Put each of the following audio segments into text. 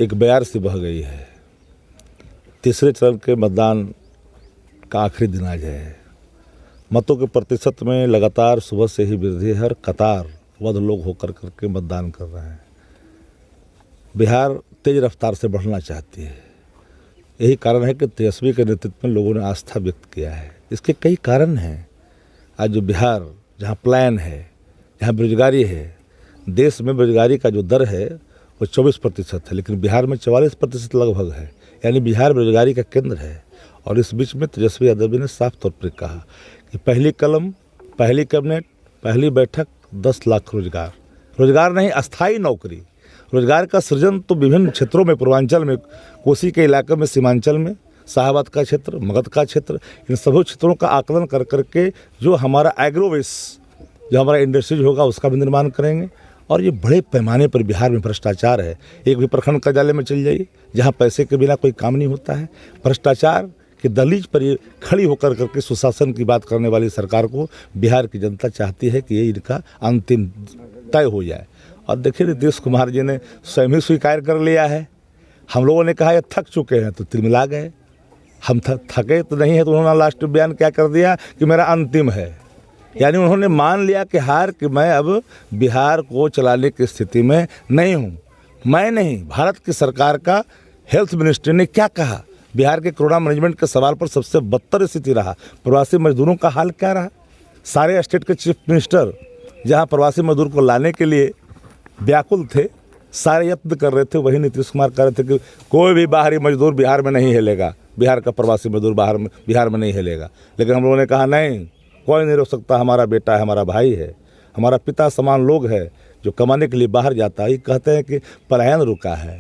एक बयार सी बह गई है। तीसरे चरण के मतदान का आखिरी दिन आज है। मतों के प्रतिशत में लगातार सुबह से ही वृद्धि है। हर कतारबद्ध लोग होकर करके मतदान कर रहे हैं। बिहार तेज रफ्तार से बढ़ना चाहती है। यही कारण है कि तेजस्वी के नेतृत्व में लोगों ने आस्था व्यक्त किया है। इसके कई कारण हैं। आज जो बिहार जहाँ प्लान है, जहाँ बेरोजगारी है, देश में बेरोजगारी का जो दर है वो 24% है, लेकिन बिहार में 44% लगभग है। यानी बिहार बेरोजगारी का केंद्र है। और इस बीच में तेजस्वी यादव जी ने साफ तौर पर कहा कि पहली कलम, पहली कैबिनेट, पहली बैठक 10 लाख रोजगार। रोजगार नहीं, अस्थायी नौकरी। रोजगार का सृजन तो विभिन्न क्षेत्रों में, पूर्वांचल में, कोसी के इलाके में, सीमांचल में, शाहबाद का क्षेत्र, मगध का क्षेत्र, इन सभी क्षेत्रों का आकलन कर करके जो हमारा एग्रोवेस, जो हमारा इंडस्ट्रीज होगा उसका भी निर्माण करेंगे। और ये बड़े पैमाने पर बिहार में भ्रष्टाचार है। एक भी प्रखंड कार्यालय में चल जाइए जहाँ पैसे के बिना कोई काम नहीं होता है। भ्रष्टाचार की दहलीज पर ये खड़ी होकर करके सुशासन की बात करने वाली सरकार को बिहार की जनता चाहती है कि ये इनका अंतिम तय हो जाए। और देखिए, नीतीश कुमार जी ने स्वयं ही स्वीकार कर लिया है। हम लोगों ने कहा ये थक चुके हैं तो तिलमिला गए। हम थके तो नहीं है, तो उन्होंने लास्ट बयान क्या कर दिया कि मेरा अंतिम है। यानी उन्होंने मान लिया कि हार, कि मैं अब बिहार को चलाने की स्थिति में नहीं हूँ। मैं नहीं, भारत की सरकार का हेल्थ मिनिस्ट्री ने क्या कहा, बिहार के कोरोना मैनेजमेंट के सवाल पर सबसे बदतर स्थिति रहा। प्रवासी मजदूरों का हाल क्या रहा। सारे स्टेट के चीफ मिनिस्टर जहाँ प्रवासी मजदूर को लाने के लिए व्याकुल थे, सारे यत्न कर रहे थे, वही नीतीश कुमार कह रहे थे कि कोई भी बाहरी मजदूर बिहार में नहीं हिलेगा, बिहार का प्रवासी मजदूर बिहार में नहीं हिलेगा। लेकिन हम लोगों ने कहा नहीं, कोई नहीं रोक सकता। हमारा बेटा है, हमारा भाई है, हमारा पिता समान लोग है जो कमाने के लिए बाहर जाता है। ये कहते हैं कि पलायन रुका है।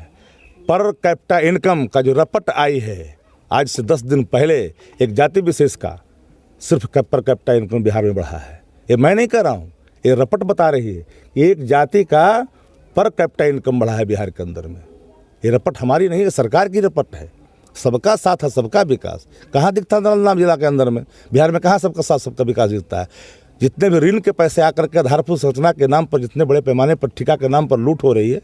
पर कैपिटा इनकम का जो रपट आई है आज से 10 दिन पहले, एक जाति विशेष का सिर्फ पर कैपिटा इनकम बिहार में बढ़ा है। ये मैं नहीं कह रहा हूँ, ये रपट बता रही है कि एक जाति का पर कैपिटा इनकम बढ़ा है बिहार के अंदर में। ये रपट हमारी नहीं है, सरकार की रपट है। सबका साथ है, सबका विकास कहाँ दिखता है नालंदा जिला के अंदर में? बिहार में कहाँ सबका साथ, सबका विकास दिखता है? जितने भी ऋण के पैसे आकर के आधारभूत संरचना के नाम पर, जितने बड़े पैमाने पर ठेका के नाम पर लूट हो रही है,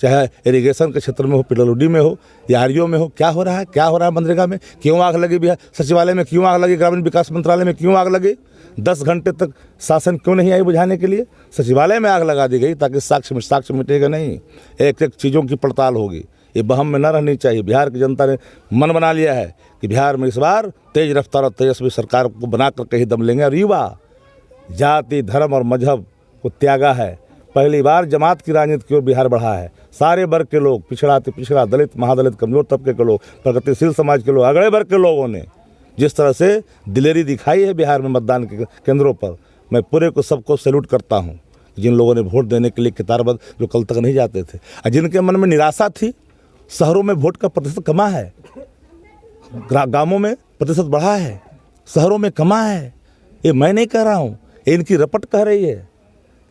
चाहे इरिगेशन के क्षेत्र में हो, पीडब्ल्यूडी में हो, या आरडीओ में हो, क्या हो रहा है? क्या हो रहा है? मनरेगा में क्यों आग लगी? बिहार सचिवालय में क्यों आग लगी? ग्रामीण विकास मंत्रालय में क्यों आग लगी? 10 घंटे तक शासन क्यों नहीं आई बुझाने के लिए? सचिवालय में आग लगा दी गई ताकि साक्ष्य मिटेगा नहीं, एक एक चीज़ों की पड़ताल होगी। ये बहम में न रहनी चाहिए। बिहार की जनता ने मन बना लिया है कि बिहार में इस बार तेज रफ्तार और तेजस्वी सरकार को बना कर कहीं दम लेंगे। और युवा जाति, धर्म और मजहब को त्यागा है। पहली बार जमात की राजनीति की ओर बिहार बढ़ा है। सारे वर्ग के लोग, पिछड़ा से पिछड़ा, दलित, महादलित, कमजोर तबके के लोग, प्रगतिशील समाज के लोग, अगड़े वर्ग के लोगों ने जिस तरह से दिलेरी दिखाई है बिहार में मतदान के केंद्रों पर, मैं पूरे को सबको सैल्यूट करता हूँ। जिन लोगों ने वोट देने के लिए कतारबद्ध, जो कल तक नहीं जाते थे, और जिनके मन में निराशा थी। शहरों में वोट का प्रतिशत कमा है, गांवों में प्रतिशत बढ़ा है, शहरों में कमा है। ये मैं नहीं कह रहा हूँ, ये इनकी रपट कह रही है।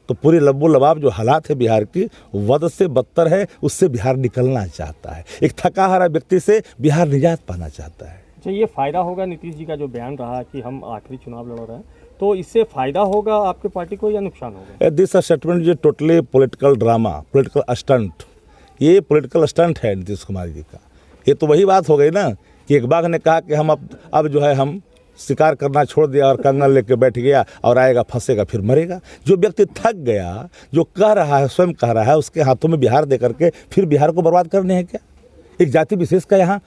तो पूरी लब्बो लबाब जो हालात है बिहार की, वध से बदतर है। उससे बिहार निकलना चाहता है। एक थका हारा व्यक्ति से बिहार निजात पाना चाहता है। अच्छा, ये फायदा होगा नीतीश जी का जो बयान रहा कि हम आखिरी चुनाव लड़ रहे हैं, तो इससे फायदा होगा आपके पार्टी को या नुकसान होगा? दिस स्टेटमेंट जो totally political drama, political stunt, ये पॉलिटिकल स्टंट है नीतीश कुमार जी का। ये तो वही बात हो गई ना कि एक बाघ ने कहा कि हम अब जो है हम शिकार करना छोड़ दिया और कंगन लेके बैठ गया और आएगा, फंसेगा, फिर मरेगा। जो व्यक्ति थक गया, जो कह रहा है, स्वयं कह रहा है, उसके हाथों में बिहार दे करके फिर बिहार को बर्बाद करने हैं क्या? एक जाति विशेष का यहाँ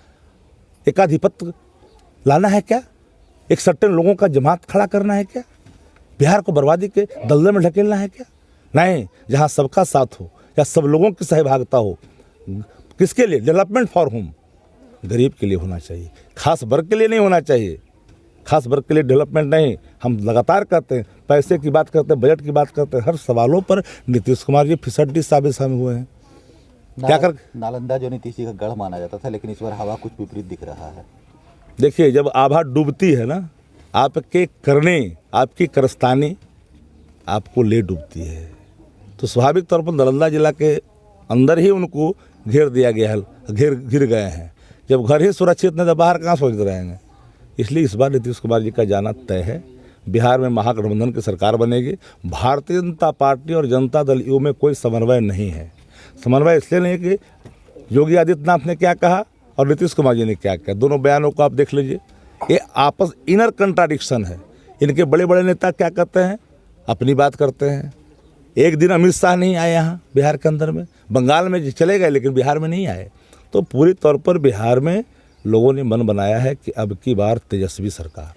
एकाधिपत्य लाना है क्या? एक सर्टेन लोगों का जमात खड़ा करना है क्या? बिहार को बर्बादी के दलदल में ढकेलना है क्या? नहीं, जहाँ सबका साथ हो या सब लोगों की सहभागिता हो। किसके लिए? डेवलपमेंट फॉर होम, गरीब के लिए होना चाहिए, खास वर्ग के लिए नहीं होना चाहिए। खास वर्ग के लिए डेवलपमेंट नहीं। हम लगातार करते हैं, पैसे की बात करते हैं, बजट की बात करते हैं, हर सवालों पर नीतीश कुमार जी फिसड्डी साबित हुए हैं। क्या कर नालंदा जो नीतीश जी का गढ़ माना जाता था, लेकिन इस बार हवा कुछ विपरीत दिख रहा है। देखिए, जब आभा डूबती है ना, आपके करने, आपकी करस्तानी आपको ले डूबती है, तो स्वाभाविक तौर पर नालंदा जिला के अंदर ही उनको घेर दिया गया है, घिर गए हैं। जब घर ही सुरक्षित नहीं तो बाहर कहाँ सोच रहेंगे। इसलिए इस बार नीतीश कुमार जी का जाना तय है। बिहार में महागठबंधन की सरकार बनेगी। भारतीय जनता पार्टी और जनता दल यू में कोई समन्वय नहीं है। समन्वय इसलिए नहीं कि योगी आदित्यनाथ ने क्या कहा और नीतीश कुमार जी ने क्या कहा, दोनों बयानों को आप देख लीजिए। ये आपस इनर कंट्राडिक्शन है। इनके बड़े बड़े नेता क्या करते हैं, अपनी बात करते हैं। एक दिन अमित शाह नहीं आए यहाँ बिहार के अंदर में, बंगाल में चले गए लेकिन बिहार में नहीं आए। तो पूरी तौर पर बिहार में लोगों ने मन बनाया है कि अब की बार तेजस्वी सरकार।